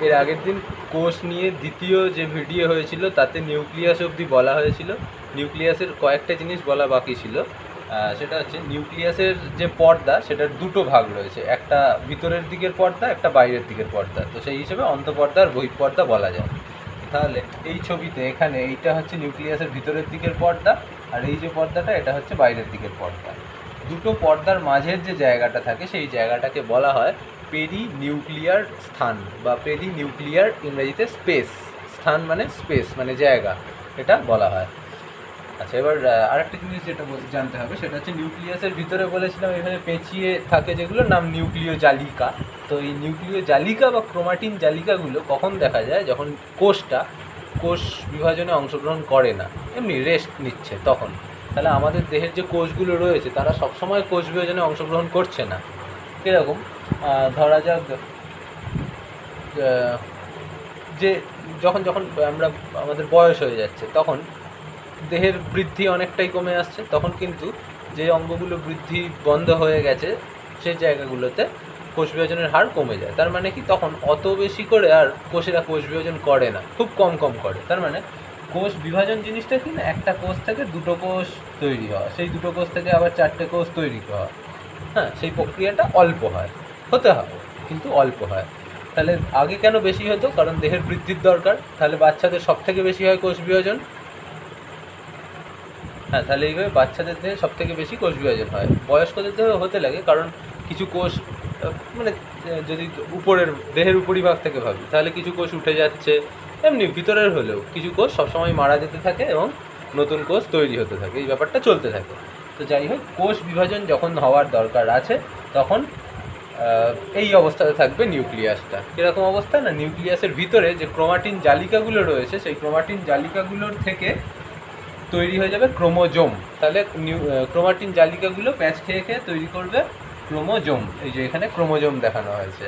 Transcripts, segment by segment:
এর আগের দিন কোষ নিয়ে দ্বিতীয় যে ভিডিও হয়েছিল তাতে নিউক্লিয়াস অবধি বলা হয়েছিল। নিউক্লিয়াসের কয়েকটা জিনিস বলা বাকি ছিল। সেটা হচ্ছে নিউক্লিয়াসের যে পর্দা সেটার দুটো ভাগ রয়েছে, একটা ভিতরের দিকের পর্দা, একটা বাইরের দিকের পর্দা। তো সেই হিসেবে অন্তঃপর্দা আর বহিঃপর্দা বলা যায়। তাহলে এই ছবিতে এখানে এইটা হচ্ছে নিউক্লিয়াসের ভিতরের দিকের পর্দা, আর এই যে পর্দাটা এটা হচ্ছে বাইরের দিকের পর্দা। দুটো পর্দার মাঝের যে জায়গাটা থাকে সেই জায়গাটাকে বলা হয় পেরি নিউক্লিয়ার স্থান বা পেরি নিউক্লিয়ার, ইংরেজিতে স্পেস। স্থান মানে স্পেস মানে জায়গা, এটা বলা হয়। আচ্ছা, এবার আরেকটা জিনিস যেটা জানতে হবে সেটা হচ্ছে নিউক্লিয়াসের ভিতরে বলেছিলাম এখানে পেঁচিয়ে থাকে যেগুলোর নাম নিউক্লিয় জালিকা। তো এই নিউক্লিয় জালিকা বা ক্রোমাটিন জালিকাগুলো কখন দেখা যায়? যখন কোষ বিভাজনে অংশগ্রহণ করে না, এমনি রেস্ট নিচ্ছে তখন। তাহলে আমাদের দেহের যে কোষগুলো রয়েছে তারা সবসময় কোষ বিভাজনে অংশগ্রহণ করছে না। কীরকম? ধরা যাক যে যখন যখন আমরা আমাদের বয়স হয়ে যাচ্ছে তখন দেহের বৃদ্ধি অনেকটাই কমে আসছে, তখন কিন্তু যে অঙ্গগুলো বৃদ্ধি বন্ধ হয়ে গেছে সেই জায়গাগুলোতে কোষ বিভাজনের হার কমে যায়। তার মানে কি তখন অত বেশি করে আর কোষেরা কোষ বিভাজন করে না, খুব কম করে। তার মানে কোষ বিভাজন জিনিসটা কি না, একটা কোষ থেকে দুটো কোষ তৈরি হওয়া, সেই দুটো কোষ থেকে আবার চারটে কোষ তৈরি হওয়া, হ্যাঁ, সেই প্রক্রিয়াটা অল্প হয়, হতে হবে কিন্তু অল্প হয়। তাহলে আগে কেন বেশি হতো? কারণ দেহের বৃদ্ধির দরকার। তাহলে বাচ্চাদের সব থেকে বেশি হয় কোষ বিভাজন। হ্যাঁ, তাহলে এইভাবে বাচ্চাদের দেহে সব থেকে বেশি কোষ বিভাজন হয়। বয়স্কদের দেহেও হতে লাগে, কারণ কিছু কোষ মানে যদি উপরের দেহের উপরিভাগ থেকে ভাবি তাহলে কিছু কোষ উঠে যাচ্ছে, এমনি ভিতরের হলেও কিছু কোষ সবসময় মারা যেতে থাকে এবং নতুন কোষ তৈরি হতে থাকে, এই ব্যাপারটা চলতে থাকে। তো যাই হোক, কোষ বিভাজন যখন হওয়ার দরকার আছে তখন এই অবস্থাতে থাকবে নিউক্লিয়াসটা। কীরকম অবস্থা না, নিউক্লিয়াসের ভিতরে যে ক্রোমাটিন জালিকাগুলো রয়েছে সেই ক্রোমাটিন জালিকাগুলোর থেকে তৈরি হয়ে যাবে ক্রোমোজোম। তাহলে ক্রোমাটিন জালিকাগুলো প্যাঁচ খেয়ে খেয়ে তৈরি করবে ক্রোমোজোম। এই যে এখানে ক্রোমোজোম দেখানো হয়েছে,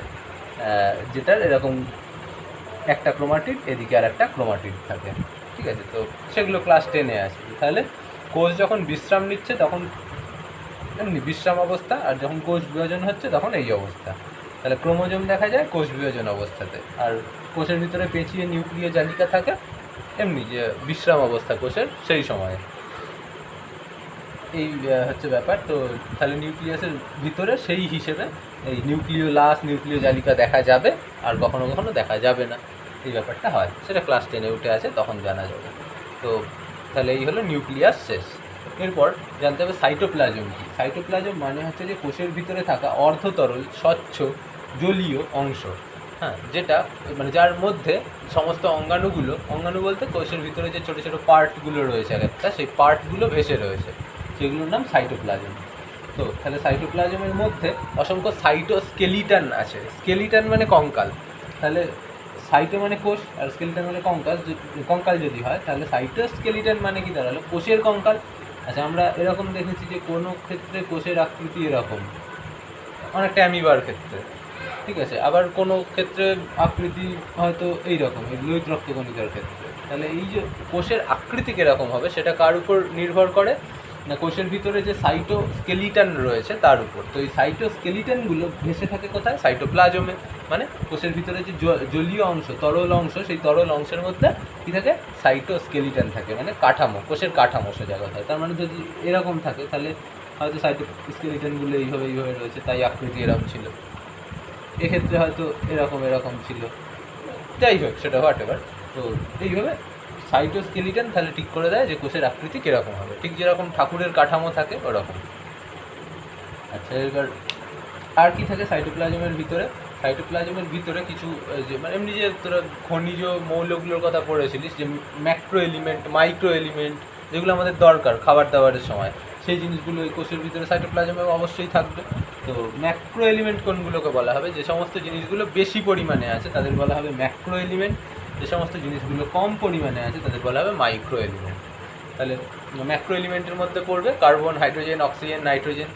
যেটার এরকম একটা ক্রোমাটিড এদিকে আর একটা ক্রোমাটিড থাকে, ঠিক আছে? তো সেগুলো ক্লাস 10-এ আছে। তাহলে কোষ যখন বিশ্রাম নিচ্ছে তখন এমনি বিশ্রাম অবস্থা, আর যখন কোষ বিভাজন হচ্ছে তখন এই অবস্থা। তাহলে ক্রোমোজোম দেখা যায় কোষ বিভাজন অবস্থাতে, আর কোষের ভিতরে পেঁচিয়ে নিউক্লিয় জালিকা থাকে এমনি যে বিশ্রাম অবস্থা কোষের সেই সময়ে। এই হচ্ছে ব্যাপার। তো তাহলে নিউক্লিয়াসের ভিতরে সেই হিসেবে এই নিউক্লিওলাস, নিউক্লিয় জালিকা দেখা যাবে, আর কখনো কখনো দেখা যাবে না, এই ব্যাপারটা হয়। সেটা ক্লাস 10-এ উঠে আছে, তখন জানা যাবে। তো তাহলে এই হলো নিউক্লিয়াস শেষ। এরপর জানতে হবে সাইটোপ্লাজম কী। সাইটোপ্লাজম মানে হচ্ছে যে কোষের ভিতরে থাকা অর্ধতরল স্বচ্ছ জলীয় অংশ, হ্যাঁ, যেটা মানে যার মধ্যে সমস্ত অঙ্গাণু বলতে কোষের ভিতরে যে ছোটো ছোটো পার্টগুলো রয়েছে একটা, সেই পার্টগুলো ভেসে রয়েছে, সেগুলোর নাম সাইটোপ্লাজম। তো তাহলে সাইটোপ্লাজমের মধ্যে অসংখ্য সাইটোস্কেলিটান আছে। স্কেলিটান মানে কঙ্কাল, তাহলে সাইটো মানে কোষ আর স্কেলিটান মানে কঙ্কাল। কঙ্কাল যদি হয় তাহলে সাইটোস্কেলিটান মানে কি দাঁড়ালো? কোষের কঙ্কাল। আচ্ছা, আমরা এরকম দেখেছি যে কোনো ক্ষেত্রে কোষের আকৃতি এরকম, অনেকটা অ্যামিবার ক্ষেত্রে, ঠিক আছে? আবার কোনো ক্ষেত্রে আকৃতি হয়তো এইরকম, এই লোহিত রক্তকণিকার ক্ষেত্রে। তাহলে এই যে কোষের আকৃতি কীরকম হবে সেটা কার উপর নির্ভর করে না, কোষের ভিতরে যে সাইটোস্কেলিটান রয়েছে তার উপর। তো এই সাইটোস্কেলিটানগুলো ভেসে থাকে কোথায়? সাইটোপ্লাজমে। মানে কোষের ভিতরে যে জলীয় অংশ, তরল অংশ, সেই তরল অংশের মধ্যে কী থাকে? সাইটোস্কেলিটান থাকে, মানে কাঠামো, কোষের কাঠামো সোজা কথায়। তার মানে যদি এরকম থাকে তাহলে হয়তো সাইটোস্কেলিটানগুলো এইভাবে রয়েছে, তাই আকৃতি এরকম ছিল। এক্ষেত্রে হয়তো এরকম ছিল, যাই হোক সেটা হোয়াটএভার। তো এইভাবে সাইটোস্কেলিটান তাহলে ঠিক করে দেয় যে কোষের আকৃতি কীরকম হবে, ঠিক যেরকম ঠাকুরের কাঠামো থাকে ওরকম। আচ্ছা, এবার আর কি থাকে সাইটোপ্লাজমের ভিতরে? সাইটোপ্লাজমের ভিতরে কিছু যে মানে এমনি যে তোরা খনিজ মৌলগুলোর কথা পড়েছিলিস, যে ম্যাক্রো এলিমেন্ট, মাইক্রো এলিমেন্ট, যেগুলো আমাদের দরকার খাবার দাবারের সময়, সেই জিনিসগুলো এই কোষের ভিতরে সাইটোপ্লাজমে অবশ্যই থাকবে। তো ম্যাক্রো এলিমেন্ট কোনগুলোকে বলা হবে? যে সমস্ত জিনিসগুলো বেশি পরিমাণে আছে তাদের বলা হবে ম্যাক্রো এলিমেন্ট, যে সমস্ত জিনিসগুলো কম পরিমাণে আছে তাদের বলা হবে মাইক্রো এলিমেন্ট। তাহলে ম্যাক্রো এলিমেন্টের মধ্যে পড়বে কার্বন, হাইড্রোজেন, অক্সিজেন, নাইট্রোজেন,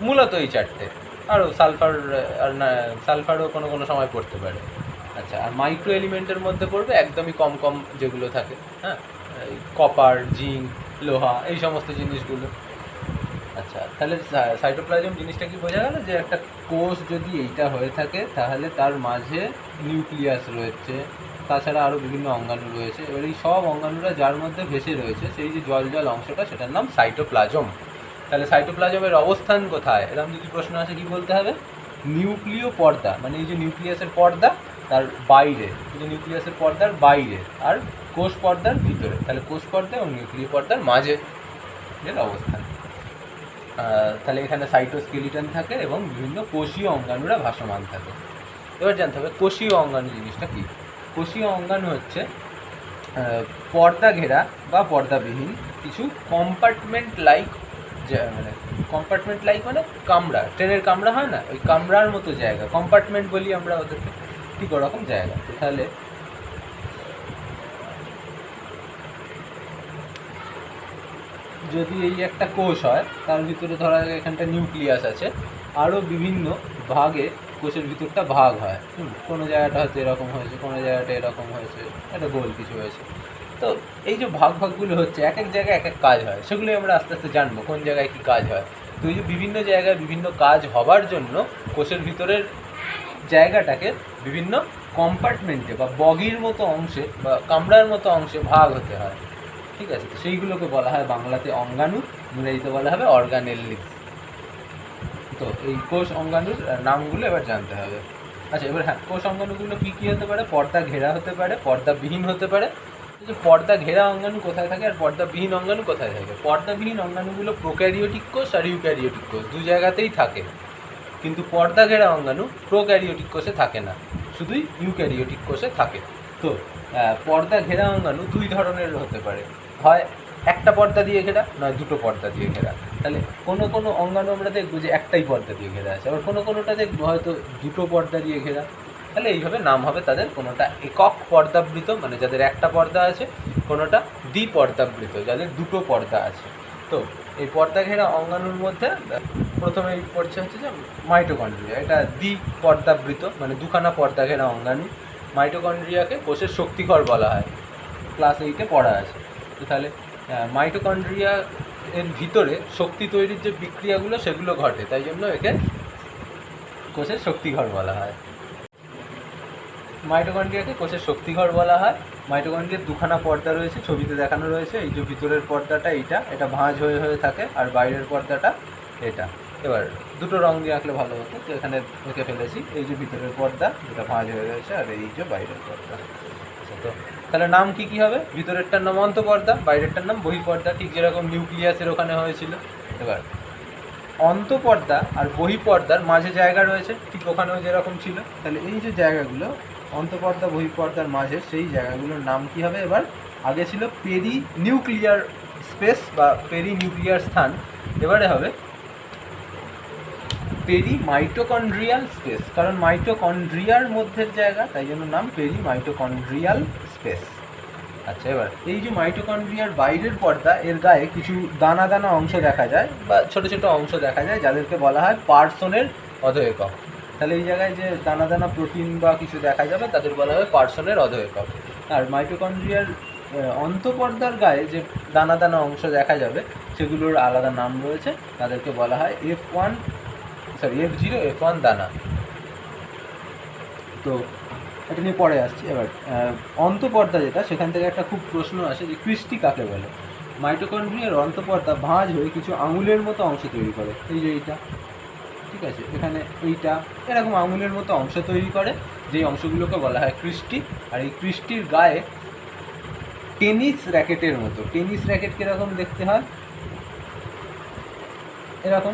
মূলত এই চারটে। আরও সালফার, আর না সালফারও কোনো সময় পড়তে পারে। আচ্ছা, আর মাইক্রো এলিমেন্টের মধ্যে পড়বে একদমই কম যেগুলো থাকে, হ্যাঁ, কপার, জিঙ্ক, লোহা, এই সমস্ত জিনিসগুলো। আচ্ছা, তাহলে সাইটোপ্লাজম জিনিসটা কি বোঝা গেল, যে একটা কোষ যদি এইটা হয়ে থাকে তাহলে তার মাঝে নিউক্লিয়াস রয়েছে, তাছাড়া আরও বিভিন্ন অঙ্গাণু রয়েছে। এবার এই সব অঙ্গাণুরা যার মধ্যে ভেসে রয়েছে, সেই যে জল জল অংশটা, সেটার নাম সাইটোপ্লাজম। তাহলে সাইটোপ্লাজমের অবস্থান কোথায়, এরকম যদি প্রশ্ন আসে কি বলতে হবে, নিউক্লিয় পর্দা, মানে এই যে নিউক্লিয়াসের পর্দা তার বাইরে, এই যে নিউক্লিয়াসের পর্দার বাইরে, আর কোষ পর্দার ভিতরে। তাহলে কোষ পর্দা এবং নিউক্লিয় পর্দার মাঝে এর অবস্থান। তাহলে এখানে সাইটোস্কেলিটন থাকে এবং বিভিন্ন কোষীয় অঙ্গাণুরা ভাসমান থাকে। এবার জানতে হবে কোষীয় অঙ্গাণু জিনিসটা কি। কোষীয় অঙ্গাণু হচ্ছে পর্দা ঘেরা বা পর্দাবিহীন কিছু কম্পার্টমেন্ট লাইক, মানে কামরা, ট্রেনের কামরা হয় না, ওই কামরার মতো জায়গা, কম্পার্টমেন্ট বলি আমরা ওদেরকে, ঠিক ওরকম জায়গা। তাহলে যদি এই একটা কোষ হয়, তার ভিতরে ধরা যায় এখানটা নিউক্লিয়াস আছে, আরও বিভিন্ন ভাগে কোষের ভিতরটা ভাগ হয়। কোনো জায়গাটা হয়তো এরকম হয়েছে, কোনো জায়গাটা এরকম হয়েছে, একটা গোল কিছু হয়েছে। তো এই যে ভাগগুলো হচ্ছে, এক এক জায়গায় এক এক কাজ হয়, সেগুলোই আমরা আস্তে আস্তে জানবো কোন জায়গায় কী কাজ হয়। তো এই যে বিভিন্ন জায়গায় বিভিন্ন কাজ হবার জন্য কোষের ভিতরের জায়গাটাকে বিভিন্ন কম্পার্টমেন্টে বা বগির মতো অংশে বা কামরার মতো অংশে ভাগ হতে হয়। ঠিক আছে, সেইগুলোকে বলা হয় বাংলাতে অঙ্গাণু, ইংরেজিতে বলা হবে অর্গানেলিস। তো এই কোষ অঙ্গাণুর নামগুলো এবার জানতে হবে। আচ্ছা, এবার হ্যাঁ, কোষ অঙ্গাণুগুলো কী কী হতে পারে, পর্দা ঘেরা হতে পারে, পর্দাবিহীন হতে পারে। যে পর্দা ঘেরা অঙ্গাণু কোথায় থাকে আর পর্দাবিহীন অঙ্গাণু কোথায় থাকে? পর্দাবিহীন অঙ্গাণুগুলো প্রোক্যারিওটিক কোষ আর ইউক্যারিওটিক কোষ দু জায়গাতেই থাকে, কিন্তু পর্দা ঘেরা অঙ্গাণু প্রোক্যারিওটিক কোষে থাকে না, শুধুই ইউক্যারিওটিক কোষে থাকে। তো পর্দা ঘেরা অঙ্গাণু দুই ধরনের হতে পারে, হয় একটা পর্দা দিয়ে ঘেরা, নয় দুটো পর্দা দিয়ে ঘেরা। তাহলে কোনো কোনো অঙ্গাণু আমরা দেখবো যে একটাই পর্দা দিয়ে ঘেরা আছে, আবার কোনো কোনোটা দেখবো হয়তো দুটো পর্দা দিয়ে ঘেরা। তাহলে এইভাবে নাম হবে তাদের, কোনোটা একক পর্দাবৃত মানে যাদের একটা পর্দা আছে, কোনোটা দ্বিপর্দাবৃত যাদের দুটো পর্দা আছে। তো এই পর্দা ঘেরা অঙ্গাণুর মধ্যে প্রথমেই পড়ছে হচ্ছে যে মাইটোকন্ড্রিয়া, এটা দ্বিপর্দাবৃত মানে দুখানা পর্দা ঘেরা অঙ্গাণু। মাইটোকন্ড্রিয়াকে কোষের শক্তিঘর বলা হয়, ক্লাস 8-এ পড়া আছে। তো তাহলে মাইটোকন্ড্রিয়া এর ভিতরে শক্তি তৈরির যে বিক্রিয়াগুলো সেগুলো ঘটে, তাই জন্য একে কোষের শক্তিঘর বলা হয়। মাইটোকন্ড্রিয়াকে কোষের শক্তিঘর বলা হয়। মাইটোকন্ড্রিয়ার দুখানা পর্দা রয়েছে, ছবিতে দেখানো রয়েছে। এই যে ভিতরের পর্দাটা এটা ভাঁজ হয়ে হয়ে থাকে, আর বাইরের পর্দাটা এটা। এবার দুটো রং দিয়ে আঁকলে ভালো হতো, তো এখানে এঁকে ফেলেছি। এই যে ভিতরের পর্দা যেটা ভাঁজ হয়ে রয়েছে, আর এই যে বাইরের পর্দা। তো তাহলে নাম কি কি হবে? ভিতরেরটার নাম অন্তঃপর্দা, বাইরেরটার নাম বহিঃপর্দা, ঠিক যেরকম নিউক্লিয়াসের ওখানে হয়েছিল। এবার অন্তঃপর্দা আর বহিঃপর্দার মাঝে জায়গা রয়েছে, ঠিক ওখানেও যেরকম ছিল। তাহলে এই যে জায়গাগুলো অন্তঃপর্দা বহিঃপর্দার মাঝে, সেই জায়গাগুলোর নাম কি হবে? এবার আগে ছিল পেরি নিউক্লিয়ার স্পেস বা পেরি নিউক্লিয়ার স্থান, এবারে হবে পেরি মাইটোকন্ড্রিয়াল স্পেস, কারণ মাইটোকন্ড্রিয়ার মধ্যের জায়গা, তাই জন্য নাম পেরি মাইটোকন্ড্রিয়াল স্পেস। আচ্ছা, এবার এই যে মাইটোকন্ড্রিয়ার বাইরের পর্দা, এর গায়ে কিছু দানা দানা অংশ দেখা যায় বা ছোট ছোট অংশ দেখা যায়, যাদেরকে বলা হয় পার্সনের অধঃএকক। তাহলে এই জায়গায় যে দানা দানা প্রোটিন বা কিছু দেখা যাবে, তাদের বলা হবে পার্সনের অধঃএকক। আর মাইটোকন্ড্রিয়ার অন্তঃপর্দার গায়ে যে দানা দানা অংশ দেখা যাবে, সেগুলোর আলাদা নাম রয়েছে, তাদেরকে বলা হয় F0 F1 দানা। তো এটা নিয়ে পরে আসছি। এবার অন্তঃপর্দা যেটা, সেখান থেকে একটা খুব প্রশ্ন আসে যে ক্রিস্টি কাকে বলে। মাইটোকন্ড্রিয়ার অন্তঃপর্দা ভাঁজ হয়ে কিছু আঙুলের মতো অংশ তৈরি করে, এই যে এইটা, ঠিক আছে, এখানে এইটা এরকম আঙুলের মতো অংশ তৈরি করে, যেই অংশগুলোকে বলা হয় ক্রিস্টি। আর এই ক্রিস্টির গায়ে টেনিস র্যাকেটের মতো, টেনিস র্যাকেট কীরকম দেখতে হয়, এরকম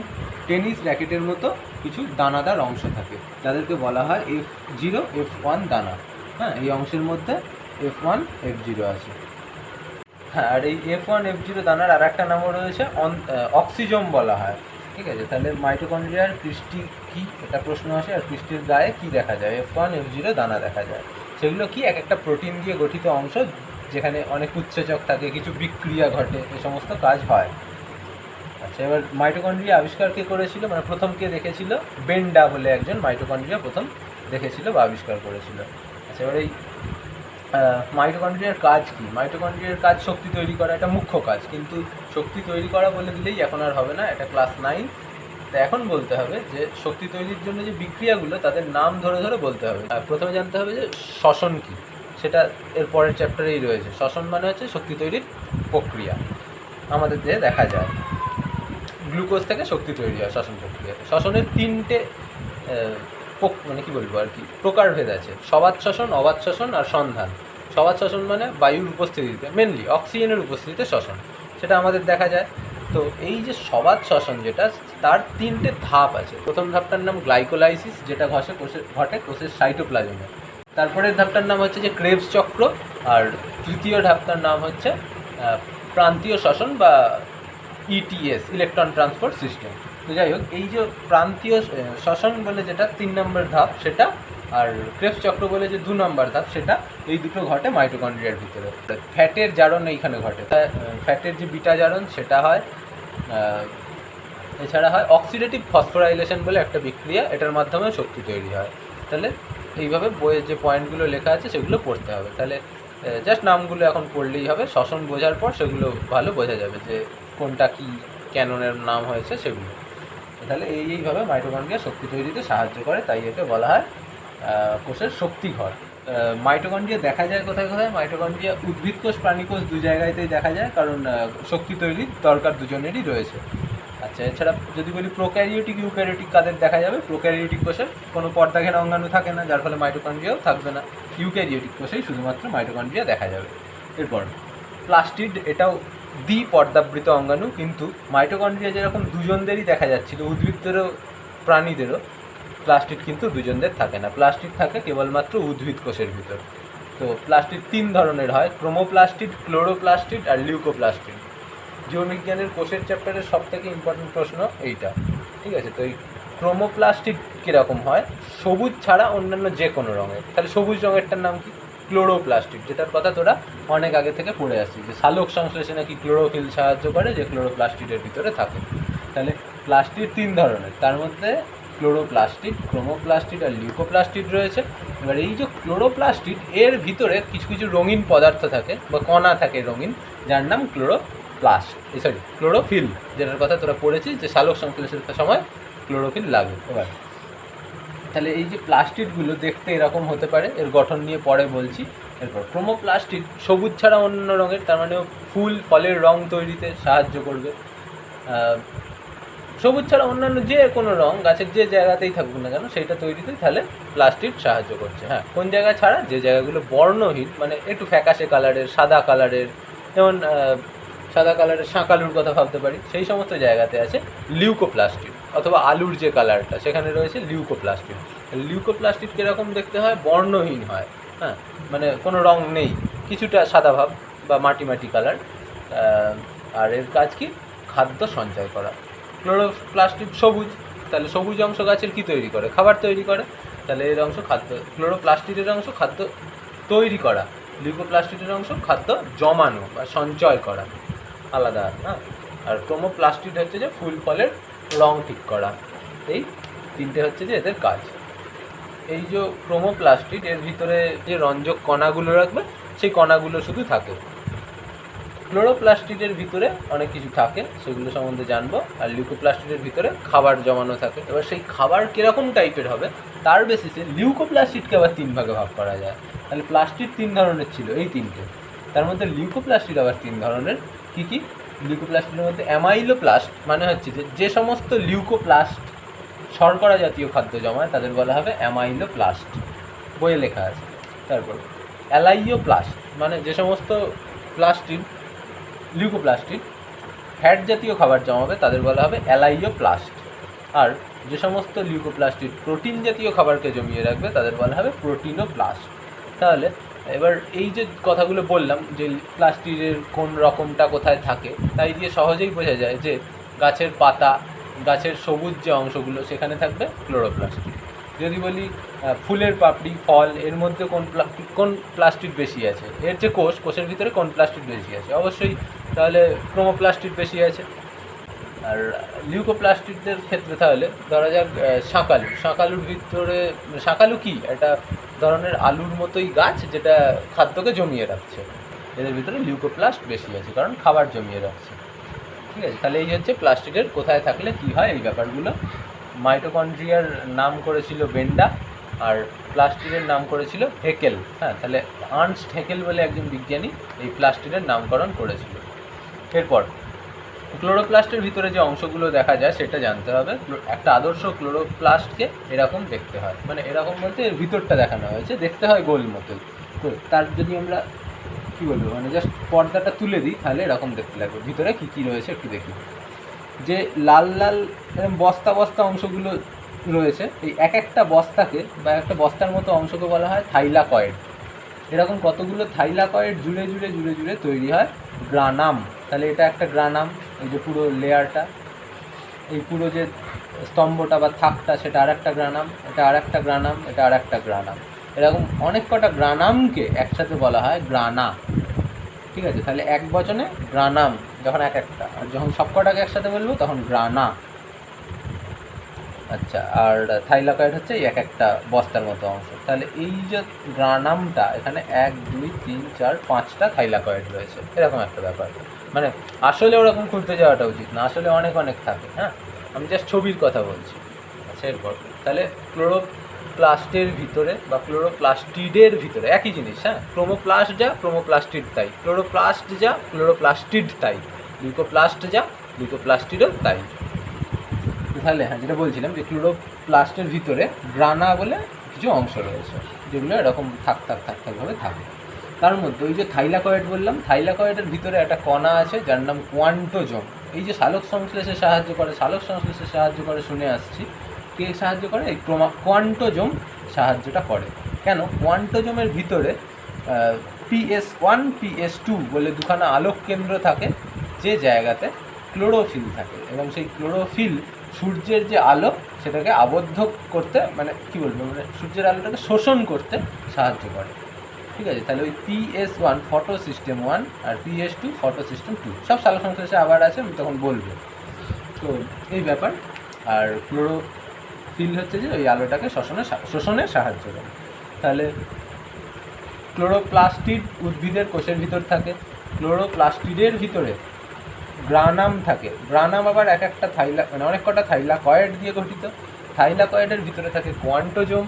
টেনিস র্যাকেটের মতো কিছু দানাদার অংশ থাকে, যাদেরকে বলা হয় F0 F1 দানা। হ্যাঁ, এই অংশের মধ্যে F1 F0 আছে। হ্যাঁ, আর এই F1 F0 দানার আর একটা নামও রয়েছে, অক্সিজম বলা হয়। ঠিক আছে, তাহলে মাইটোকন্ড্রিয়ার ক্রিস্টি কি, এটা প্রশ্ন আসে। আর ক্রিস্টির গায়ে কি দেখা যায়? F1 F0 দানা দেখা যায়। সেগুলো কি? এক একটা প্রোটিন দিয়ে গঠিত অংশ, যেখানে অনেক উৎসেচক থাকে, কিছু বিক্রিয়া ঘটে, এই সমস্ত কাজ হয়। আচ্ছা, এবার মাইটোকন্ড্রিয়া আবিষ্কার কে করেছিল, মানে প্রথম কে দেখেছিল? বেন্ডা বলে একজন মাইটোকন্ড্রিয়া প্রথম দেখেছিল বা আবিষ্কার করেছিল। আচ্ছা, এবার এই মাইটোকন্ড্রিয়ার কাজ কী? মাইটোকন্ড্রিয়ার কাজ শক্তি তৈরি করা, এটা মুখ্য কাজ, কিন্তু শক্তি তৈরি করা বলে দিলেই এখন আর হবে না, এটা ক্লাস 9। তো এখন বলতে হবে যে শক্তি তৈরির জন্য যে বিক্রিয়াগুলো তাদের নাম ধরে ধরে বলতে হবে। প্রথমে জানতে হবে যে শ্বসন কী, সেটা এর পরের চ্যাপ্টারেই রয়েছে। শ্বসন মানে হচ্ছে শক্তি তৈরির প্রক্রিয়া, আমাদের দেহে দেখা যায়। গ্লুকোজ থেকে শক্তি তৈরি হয় শ্বসন প্রক্রিয়াতে। শ্বসনের 3টে মানে কী বলবো আর কি প্রকারভেদ আছে: সবাত শ্বসন, অবাত শ্বসন আর সন্ধান। সবাত শ্বসন মানে বায়ুর উপস্থিতিতে, মেনলি অক্সিজেনের উপস্থিতিতে শ্বসন, সেটা আমাদের দেখা যায়। তো এই যে সবাত শ্বসন যেটা, তার 3টে ধাপ আছে। প্রথম ধাপটার নাম গ্লাইকোলাইসিস, যেটা ঘটে কোষের সাইটোপ্লাজমে। তারপরের ধাপটার নাম হচ্ছে যে ক্রেবস চক্র, আর তৃতীয় ধাপটার নাম হচ্ছে প্রান্তীয় শ্বসন বা ইটিএস, ইলেকট্রন ট্রান্সপোর্ট সিস্টেম। তো যাই হোক, এই যে প্রান্তীয় শ্বসন বলে যেটা 3 নম্বর ধাপ সেটা, আর ক্রেবস চক্র বলে যে 2 নম্বর ধাপ সেটা, এই দুটো ঘটে মাইটোকন্ড্রিয়ার ভিতরে। ফ্যাটের জারণ এইখানে ঘটে, ফ্যাটের যে বিটা জারণ সেটা হয়। এছাড়া হয় অক্সিডেটিভ ফসফোরাইলেশন বলে একটা বিক্রিয়া, এটার মাধ্যমে শক্তি তৈরি হয়। তাহলে এইভাবে বইয়ের যে পয়েন্টগুলো লেখা আছে সেগুলো পড়তে হবে। তাহলে জাস্ট নামগুলো এখন পড়লেই হবে, শ্বসন বোঝার পর সেগুলো ভালো বোঝা যাবে যে কোনটা কী, ক্যাননের নাম হয়েছে সেগুলো। তাহলে এইভাবে মাইটোকন্ড্রিয়া শক্তি তৈরিতে সাহায্য করে, তাই একে বলা হয় কোষের শক্তিঘর। মাইটোকন্ড্রিয়া দেখা যায় কোথায় কোথায়? মাইটোকন্ড্রিয়া উদ্ভিদ কোষ, প্রাণী কোষ 2 জায়গাতেই দেখা যায়, কারণ শক্তি তৈরির দরকার দুজনেরই রয়েছে। আচ্ছা, এছাড়া যদি বলি প্রোক্যারিওটিক ইউক্যারিওটিক কাদের দেখা যাবে? প্রোক্যারিওটিক কোষের কোনো পর্দাঘেরা অঙ্গাণু থাকে না, যার ফলে মাইটোকন্ড্রিয়াও থাকবে না। ইউক্যারিওটিক কোষেই শুধুমাত্র মাইটোকন্ড্রিয়া দেখা যাবে। এরপর প্লাস্টিড, এটাও দ্বিপর্দাবৃত অঙ্গাণু, কিন্তু মাইটোকন্ড্রিয়া যেরকম দুজনদেরই দেখা যাচ্ছিল, উদ্ভিদদেরও প্রাণীদেরও, প্লাস্টিড কিন্তু দুজনদের থাকে না। প্লাস্টিড থাকে কেবলমাত্র উদ্ভিদ কোষের ভিতর। তো প্লাস্টিড 3 ধরনের হয়: ক্রোমোপ্লাস্টিড, ক্লোরোপ্লাস্টিড আর লিউকোপ্লাস্টিড। জীববিজ্ঞানের কোষের চ্যাপ্টারের সবথেকে ইম্পর্টেন্ট প্রশ্ন এইটা, ঠিক আছে? তো এই ক্রোমোপ্লাস্টিড কীরকম হয়? সবুজ ছাড়া অন্যান্য যে কোনো রঙের। তাহলে সবুজ রঙেরটার নাম কি? ক্লোরোপ্লাস্টিড, যেটার কথা তোরা অনেক আগে থেকে পড়ে আসছিস, যে সালোক সংশ্লেষণে কি ক্লোরোফিল সাহায্য করে, যে ক্লোরোপ্লাস্টিডের ভিতরে থাকে। তাহলে প্লাস্টিড 3 ধরনের, তার মধ্যে ক্লোরোপ্লাস্টিড, ক্রোমোপ্লাস্টিড আর লিউকোপ্লাস্টিড রয়েছে। এবার এই যে ক্লোরোপ্লাস্টিড, এর ভিতরে কিছু কিছু রঙিন পদার্থ থাকে বা কণা থাকে রঙিন, যার নাম ক্লোরোফিল, যেটার কথা তোরা পড়েছিস যে সালোক সংশ্লেষণের সময় ক্লোরোফিল লাগে। এবার তাহলে এই যে প্লাস্টিডগুলো দেখতে এরকম হতে পারে, এর গঠন নিয়ে পরে বলছি। এরপর ক্রোমোপ্লাস্টিড সবুজ ছাড়া অন্য রঙের, তার মানে ফুল ফলের রং তৈরিতে সাহায্য করবে। সবুজ ছাড়া অন্যান্য যে কোনো রং গাছের যে জায়গাতেই থাকুক না কেন, সেইটা তৈরিতে তাহলে প্লাস্টিড সাহায্য করছে। হ্যাঁ, কোন জায়গায় ছাড়া? যে জায়গাগুলো বর্ণহীন, মানে একটু ফ্যাকাশে কালারের, সাদা কালারের, যেমন সাদা কালারের শাঁকালুর কথা ভাবতে পারি, সেই সমস্ত জায়গাতে আছে লিউকোপ্লাস্টিড। অথবা আলুর যে কালারটা, সেখানে রয়েছে লিউকোপ্লাস্টিড। লিউকোপ্লাস্টিড কীরকম দেখতে হয়? বর্ণহীন হয়, হ্যাঁ, মানে কোনো রং নেই, কিছুটা সাদা ভাব বা মাটি মাটি কালার। আর এর কাজ কি? খাদ্য সঞ্চয় করা। ক্লোরোপ্লাস্টিড সবুজ, তাহলে সবুজ অংশ গাছের কি তৈরি করে? খাবার তৈরি করে। তাহলে এর অংশ খাদ্য, ক্লোরোপ্লাস্টিডের অংশ খাদ্য তৈরি করা, লিউকোপ্লাস্টিডের অংশ খাদ্য জমানো বা সঞ্চয় করা, আলাদা। হ্যাঁ, আর ক্রোমোপ্লাস্টিড হচ্ছে যে ফুল ফলের রং ঠিক করা। এই 3টে হচ্ছে যে এদের কাজ। এই যে ক্রোমোপ্লাস্টিড, এর ভিতরে যে রঞ্জক কণাগুলো রাখবে, সেই কণাগুলো শুধু থাকে। ক্লোরোপ্লাস্টিডের ভিতরে অনেক কিছু থাকে, সেগুলো সম্বন্ধে জানবো। আর লিউকোপ্লাস্টিডের ভিতরে খাবার জমানো থাকে। এবার সেই খাবার কীরকম টাইপের হবে তার বেসিসে লিউকোপ্লাস্টিডকে আবার 3 ভাগে ভাগ করা যায়। তাহলে প্লাস্টিড 3 ধরনের ছিল, এই 3টে। তার মধ্যে লিউকোপ্লাস্টিড আবার 3 ধরনের। কী কী? লিউকোপ্লাস্টিডের মধ্যে অ্যামাইলোপ্লাস্ট, মানে হচ্ছে যে সমস্ত লিউকোপ্লাস্ট শর্করা জাতীয় খাদ্য জমায় তাদের বলা হবে অ্যামাইলোপ্লাস্ট, বইয়ে লেখা আছে। তারপর অ্যালাইওপ্লাস্ট, মানে যে সমস্ত প্লাস্টিড, লিউকোপ্লাস্টিড ফ্যাট জাতীয় খাবার জমাবে তাদের বলা হবে অ্যালাইওপ্লাস্ট। আর যে সমস্ত লিউকোপ্লাস্টিড প্রোটিন জাতীয় খাবারকে জমিয়ে রাখবে তাদের বলা হবে প্রোটিনোপ্লাস্ট। তাহলে এবার এই যে কথাগুলো বললাম যে প্লাস্টিডের কোন রকমটা কোথায় থাকে, তাই দিয়ে সহজেই বোঝা যায় যে গাছের পাতা, গাছের সবুজ যে অংশগুলো, সেখানে থাকবে ক্লোরোপ্লাস্টিড। যদি বলি ফুলের পাপড়ি, ফল, এর মধ্যে কোন প্লাস্টিড বেশি আছে, এর যে কোষের ভিতরে কোন প্লাস্টিড বেশি আছে, অবশ্যই তাহলে ক্রোমোপ্লাস্টিড বেশি আছে। আর লিউকোপ্লাস্টিডদের ক্ষেত্রে তাহলে ধরা যাক শাঁকালুর ভিতরে, শাঁকালু কি? এটা ধরনের আলুর মতোই গাছ, যেটা খাদ্যকে জমিয়ে রাখছে। এদের ভিতরে লিউকোপ্লাস্ট বেশি আছে, কারণ খাবার জমিয়ে রাখছে। ঠিক আছে, তাহলে এই হচ্ছে প্লাস্টিডের কোথায় থাকলে কী হয় এই ব্যাপারগুলো। মাইটোকন্ড্রিয়ার নাম করেছিল বেন্ডা, আর প্লাস্টিডের নাম করেছিল হেকেল। হ্যাঁ, তাহলে আর্নস্ট হেকেল বলে একজন বিজ্ঞানী এই প্লাস্টিডের নামকরণ করেছিল। এরপর ক্লোরোপ্লাস্টের ভিতরে যে অংশগুলো দেখা যায় সেটা জানতে হবে। একটা আদর্শ ক্লোরোপ্লাস্টকে এরকম দেখতে হয়, মানে এরকম বলতে এর ভিতরটা দেখানো হয়েছে, দেখতে হয় গোল মতোই। তো তার যদি আমরা কী বলবো, মানে জাস্ট পর্দাটা তুলে দিই তাহলে এরকম দেখতে লাগবে। ভিতরে কী কী রয়েছে একটু দেখি। যে লাল লাল এরকম বস্তা বস্তা অংশগুলো রয়েছে, এই এক একটা বস্তাকে বা একটা বস্তার মতো অংশকে বলা হয় থাইলাকয়েড। এরকম কতগুলো থাইলাকয়েড জুড়ে জুড়ে জুড়ে জুড়ে তৈরি হয় গ্রানাম। তাহলে এটা একটা গ্রানাম, এই যে পুরো লেয়ারটা, এই পুরো যে স্তম্ভটা বা থাকটা, সেটা আর একটা গ্রানাম, এটা আর একটা গ্রানাম, এটা আর একটা গ্রানাম। এরকম অনেক কটা গ্রানামকে একসাথে বলা হয় গ্রানা। ঠিক আছে, তাহলে এক বচনে গ্রানাম যখন এক একটা, আর যখন সব কটাকে একসাথে বলবো তখন গ্রানা। আচ্ছা, আর থাইলাকয়েড হচ্ছে এই এক একটা বস্তার মতো অংশ। তাহলে এই যে গ্রানামটা, এখানে 1 2 3 4 5টা থাইলাকয়েড রয়েছে, এরকম একটা ব্যাপার। মানে আসলে ওরকম খুঁজতে যাওয়াটা উচিত না, আসলে অনেক অনেক থাকে। হ্যাঁ, আমি জাস্ট ছবির কথা বলছি। আচ্ছা, এরপর তাহলে ক্লোরোপ্লাস্টের ভিতরে বা ক্লোরোপ্লাস্টিডের ভিতরে একই জিনিস। হ্যাঁ, ক্রোমোপ্লাস্ট যা ক্রোমোপ্লাস্টিড তাই, ক্লোরোপ্লাস্ট যা ক্লোরোপ্লাস্টিড তাই, লিউকোপ্লাস্ট যা লিউকোপ্লাস্টিডও তাই। তাহলে হ্যাঁ, যেটা বলছিলাম যে ক্লোরোপ্লাস্টের ভিতরে গ্রানা বলে কিছু অংশ রয়েছে, যেগুলো এরকম থাক থাকভাবে থাকে। তার মধ্যে ওই যে থাইলাকয়েড বললাম, থাইলাকয়েডের ভিতরে একটা কণা আছে যার নাম কোয়ান্টোজোম। এই যে সালোক সংশ্লেষে সাহায্য করে, সালোক সংশ্লেষে সাহায্য করে শুনে আসছি, কে সাহায্য করে? এই কোয়ান্টোজোম সাহায্যটা করে। কেন? কোয়ান্টোজোমের ভিতরে PS1 PS2 বলে দুখানা আলোক কেন্দ্র থাকে, যে জায়গাতে ক্লোরোফিল থাকে, এবং সেই ক্লোরোফিল সূর্যের যে আলো সেটাকে আবদ্ধ করতে, মানে কী বলবো, মানে সূর্যের আলোটাকে শোষণ করতে সাহায্য করে। ঠিক আছে, তাহলে ওই PS1 ফটো সিস্টেম 1 আর PS2 ফটো সিস্টেম 2, সব সালোক সংশ্লেষে আবার আছে, আমি তখন বলবো। তো এই ব্যাপার। আর ক্লোরোফিল হচ্ছে যে ওই আলোটাকে শোষণে সাহায্য করে। তাহলে ক্লোরোপ্লাস্টিড উদ্ভিদের কোষের ভিতর থাকে। ক্লোরোপ্লাস্টিডের ভিতরে গ্রানাম থাকে। গ্রানাম আবার এক একটা মানে অনেক কটা থাইলাকয়েড দিয়ে গঠিত। থাইলাকয়েডের ভিতরে থাকে কোয়ান্টোজোম,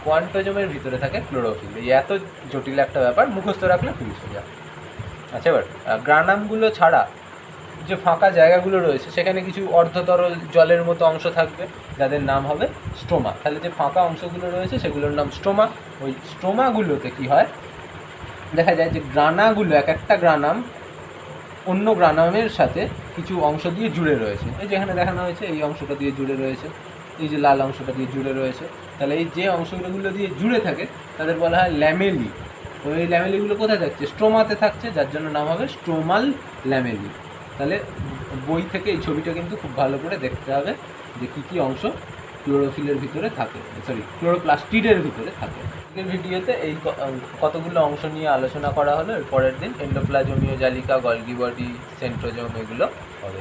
কোয়ান্টোজোমের ভিতরে থাকে ক্লোরোফিল। এই এত জটিল একটা ব্যাপার, মুখস্থ রাখলে খুবই সোজা। আচ্ছা, এবার গ্রানামগুলো ছাড়া যে ফাঁকা জায়গাগুলো রয়েছে সেখানে কিছু অর্ধতরল জলের মতো অংশ থাকবে, যাদের নাম হবে স্ট্রোমা। তাহলে যে ফাঁকা অংশগুলো রয়েছে সেগুলোর নাম স্ট্রোমা। ওই স্ট্রোমাগুলোতে কী হয়, দেখা যায় যে গ্রানাগুলো, এক একটা গ্রানাম অন্য গ্রানামের সাথে কিছু অংশ দিয়ে জুড়ে রয়েছে। এই যেখানে দেখানো হয়েছে, এই অংশটা দিয়ে জুড়ে রয়েছে, এই যে লাল অংশটা দিয়ে জুড়ে রয়েছে। তাহলে এই যে অংশগুলো দিয়ে জুড়ে থাকে তাদের বলা হয় ল্যামেলি। তো এই ল্যামেলিগুলো কোথায় থাকছে? স্ট্রোমাতে থাকছে, যার জন্য নাম হবে স্ট্রোমাল ল্যামেলি। তাহলে বই থেকে এই ছবিটা কিন্তু খুব ভালো করে দেখতে হবে যে কী কী অংশ ক্লোরোফিলের ভিতরে থাকে, ক্লোরোপ্লাস্টিডের ভিতরে থাকে। আজকের ভিডিওতে এই কতগুলো অংশ নিয়ে আলোচনা করা হলো। এর পরের দিন এন্ডোপ্লাজমীয় জালিকা, গলগি বডি, সেন্ট্রোজোম এগুলো হবে।